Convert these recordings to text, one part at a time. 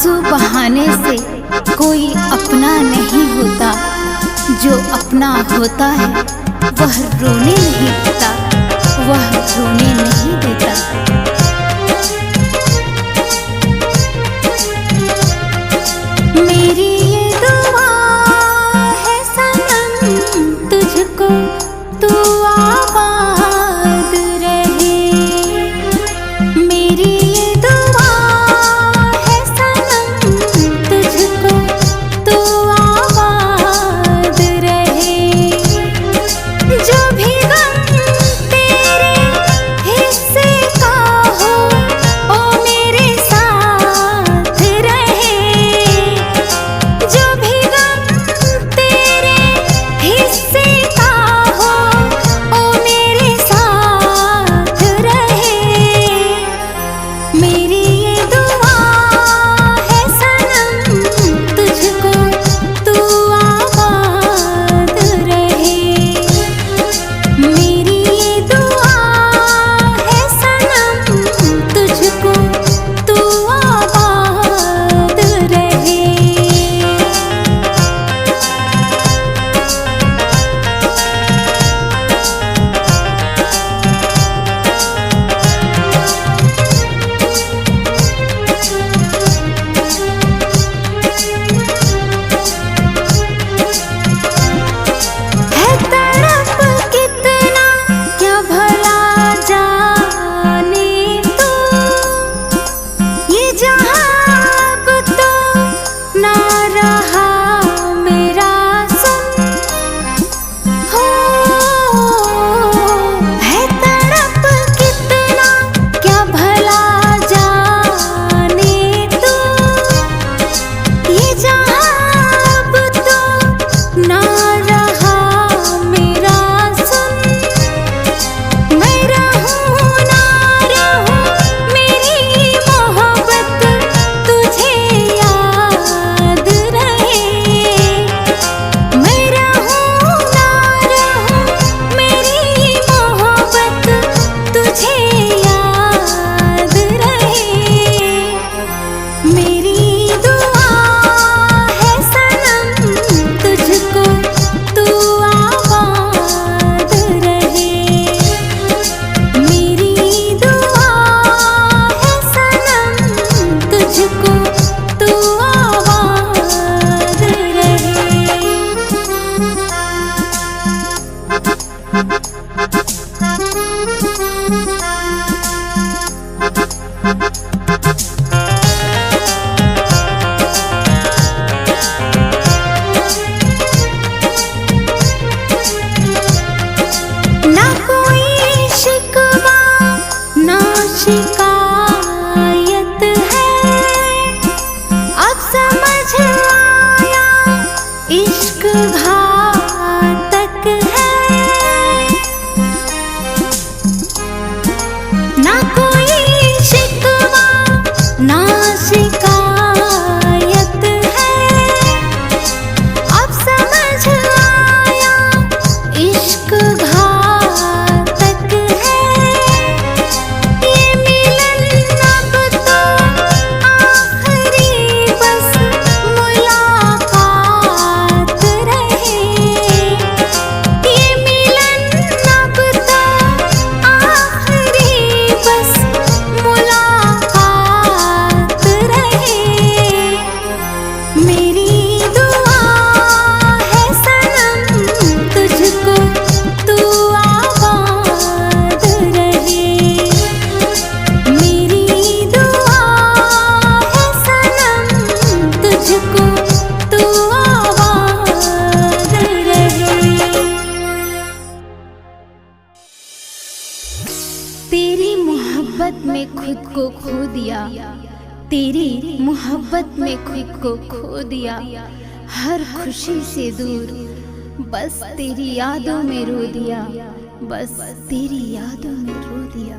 आंसू बहाने से कोई अपना नहीं होता, जो अपना होता है वह रोने नहीं देता, वह रोने नहीं देता। मेरी ये दुआ है सनम तुझको, तू आबाद रहे। मेरी ये दुआ है सनम तुझको, तू आबाद रहे। जो भी गम तेरे हिस्से का हो ओ मेरे साथ रहे। जो भी गम तेरे हिस्से का हो ओ मेरे साथ रहे। मेरी ये दुआ है सनम तुझको, तू आबाद रहे। मेरी ये दुआ है सनम तुझको, तू आबाद रहे। है तड़प कितना क्या भला जाने तू, ये जहां अब तो ना रहा मेरा सुन हो। है तड़प कितना क्या भला जाने तू, ये जहां अब तो ना रहा मेरा सुन। मैं रहूं ना रहूं मेरी मोहब्बत तुझे याद रहे। मैं रहूं ना रहूं मेरी मोहब्बत तुझे याद रहे। मेरी दुआ है सनम तुझको, तू आबाद रहे। मेरी दुआ है सनम तुझको, तू आबाद रहे। ना कोई शिकवा ना शिकायत है, अब समझ आया इश्क घातक है। ना कोई शिकवा ना शिकायत है, अब समझ आया इश्क घातक है। ये मिलन अब तो आखिरी बस मुलाकात रहे। ये मिलन अब तो आखिरी बस मुलाकात रहे। मेरी दुआ है सनम तुझको, तू आबाद रहे। मेरी दुआ है सनम तुझको, तू आबाद रहे। तेरी मोहब्बत में खुद को खो दिया, तेरी मोहब्बत में खुद को खो दिया। हर खुशी से दूर बस तेरी यादों में रो दिया, बस तेरी यादों में रो दिया।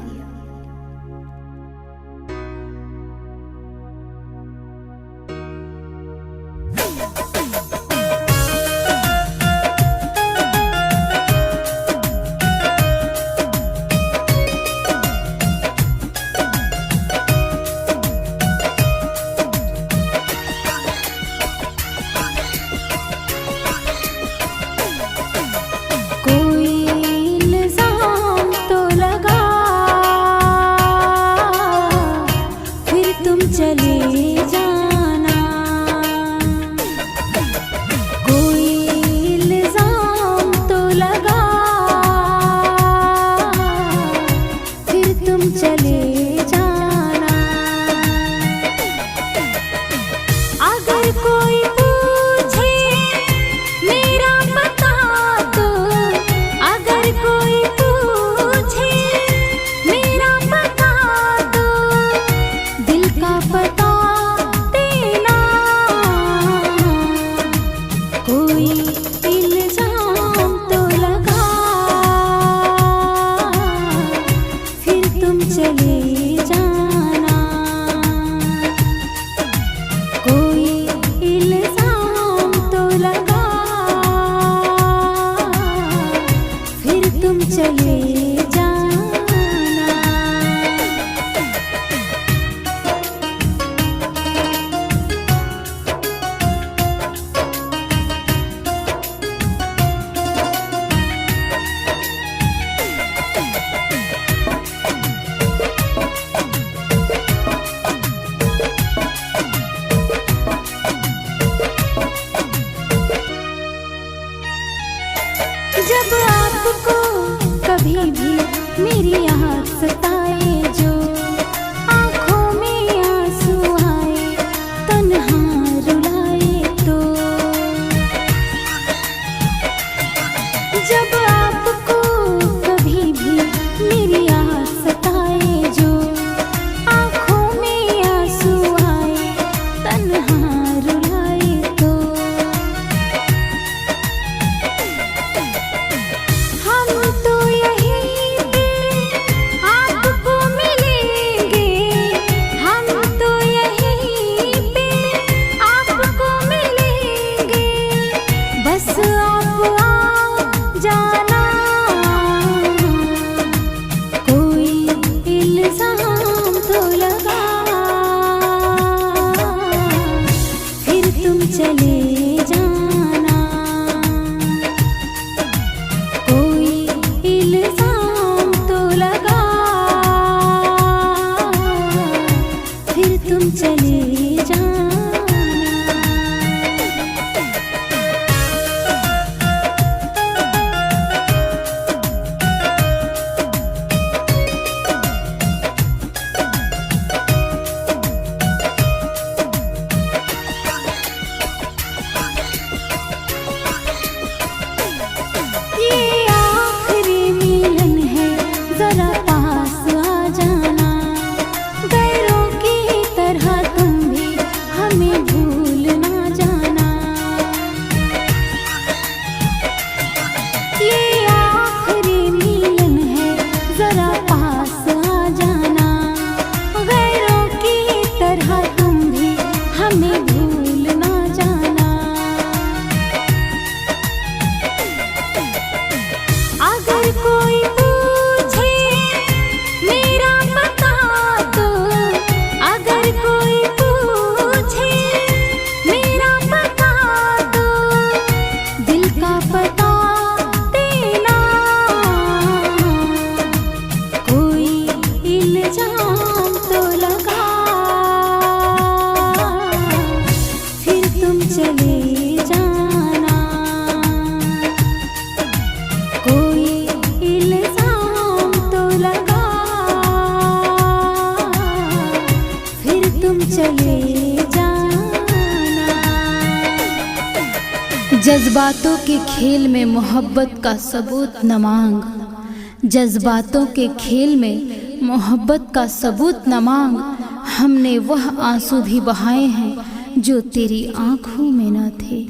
चले जाना, कोई इल्जाम तो लगा, फिर तुम चले जाना। जज्बातों के खेल में मोहब्बत का सबूत न मांग, जज्बातों के खेल में मोहब्बत का सबूत न मांग, हमने वह आंसू भी बहाए हैं जो तेरी आंखों में न थे।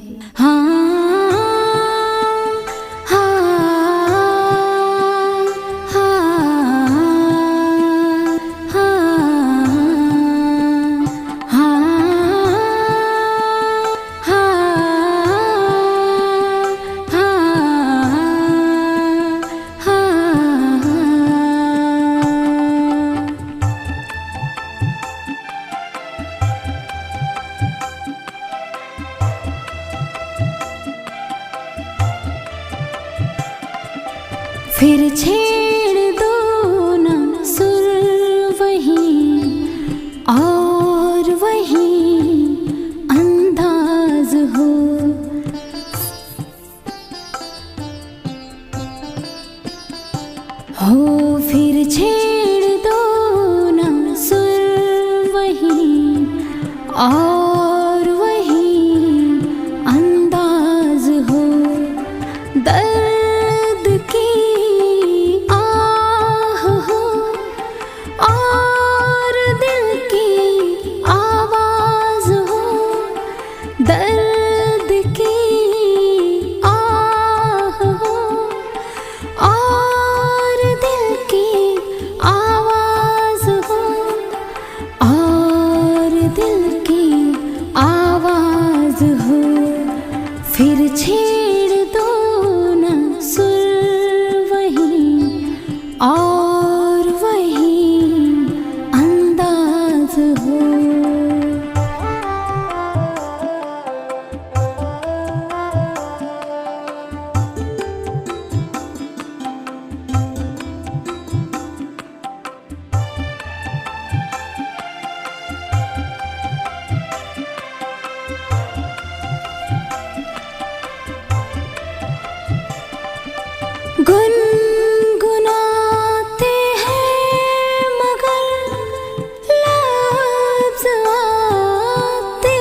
फिर छेड़ दो ना सुर वहीं और वहीं अंदाज हो, फिर छेड़ दो ना सुर वहीं और वहीं अंदाज हो। दर्द की दर्द की आह हो और दिल की आवाज हो, और दिल की आवाज हो। फिर छेड़ दो ना सुर वहीं और वहीं अंदाज हो। गुनगुनाते हैं मगर लफ्ज़ आते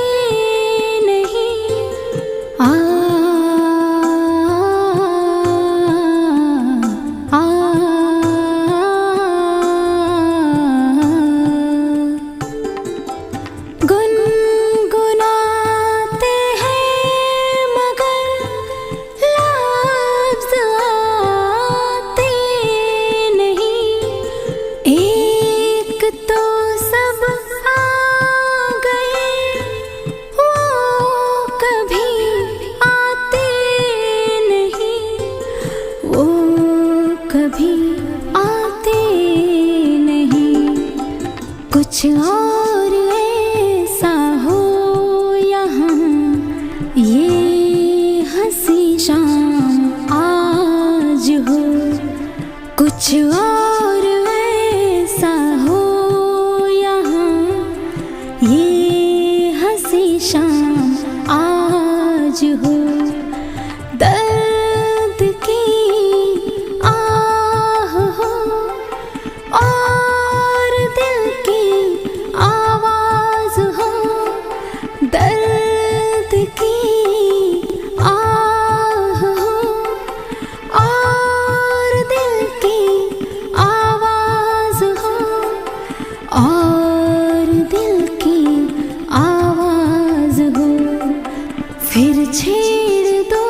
नहीं, गुनगुनाते हैं मगर लफ्ज़ कभी आते नहीं। कुछ और ऐसा हो यहाँ शाम आज हो। दर्द की आह हो और दिल की आवाज हो। दर्द की आह हो और दिल की आवाज हो। और दिल की आवाज हो। फिर छेड़ दो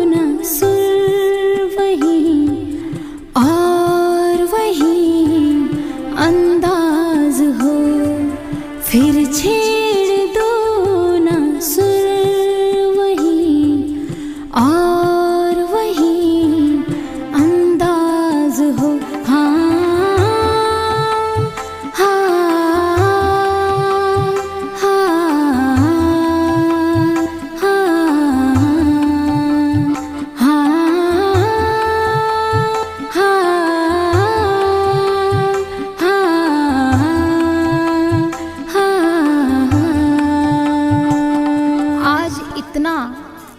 ना सुर वही और वही अंदाज हो। फिर छेड़ दो ना सुर वही और वही अंदाज हो।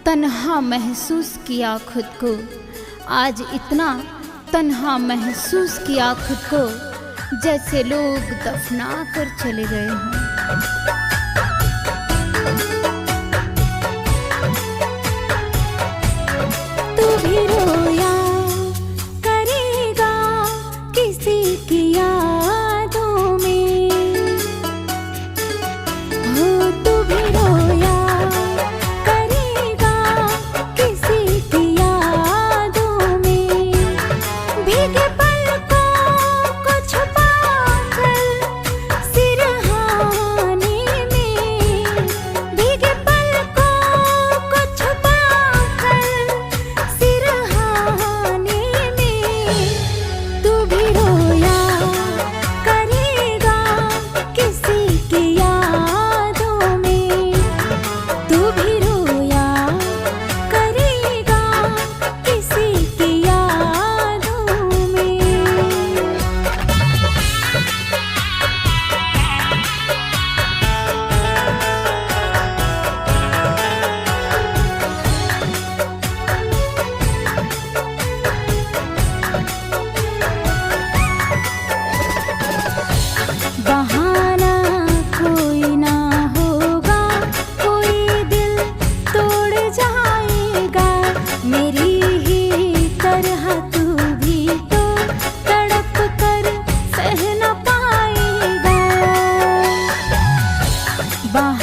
तन्हा महसूस किया खुद को। आज इतना तन्हा महसूस किया खुद को, जैसे लोग दफना कर चले गए हों। तू भी रोया करेगा किसी की यादों में। हो तू भी रोया bah